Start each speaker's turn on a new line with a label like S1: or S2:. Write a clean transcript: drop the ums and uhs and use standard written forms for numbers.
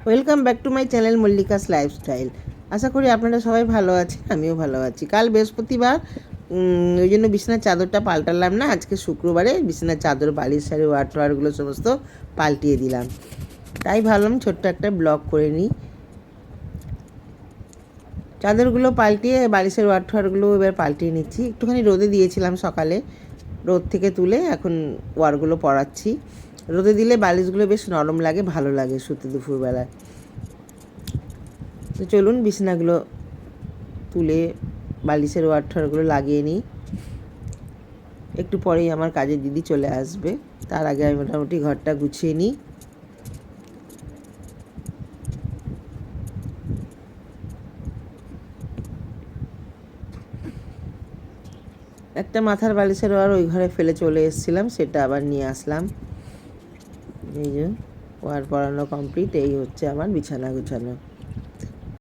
S1: Welcome back to my channel Mallika's lifestyle. আশা করি আপনারা সবাই ভালো আছেন, আমিও ভালো আছি। কাল বৃহস্পতিবার, ওই জন্য বিছানার চাদরটা পাল্টালাম না। আজকে শুক্রবারে বিছানার চাদর, বালিশ, শাড়ি, ওয়ারগুলো সমস্ত পাল্টিয়ে দিলাম। তাই ভাবলাম ছোট্ট একটা ব্লগ করে নিই। চাদরগুলো পাল্টিয়ে বালিশের ওয়ারগুলো এবার পাল্টিয়ে নিচ্ছি। একটুখানি রোদে দিয়েছিলাম সকালে, রোদ থেকে তুলে এখন ওয়ারগুলো পরাচ্ছি। রোদে দিলে বালিশগুলো বেশ নরম লাগে, ভালো লাগে শুতে দুপুরবেলায়। তো চলুন বিছানাগুলো তুলে বালিশের ওয়ারগুলো লাগিয়ে নিই। একটু পরেই আমার কাজের দিদি চলে আসবে, তার আগে আমি মোটামুটি ঘরটা গুছিয়ে নিই। একটা মাথার বালিশের ওয়ার ওই ঘরে ফেলে চলে এসেছিলাম, সেটা আবার নিয়ে আসলাম। এই যে ওয়ার পরানো কমপ্লিট, এই হচ্ছে আমার বিছানা গুছানো।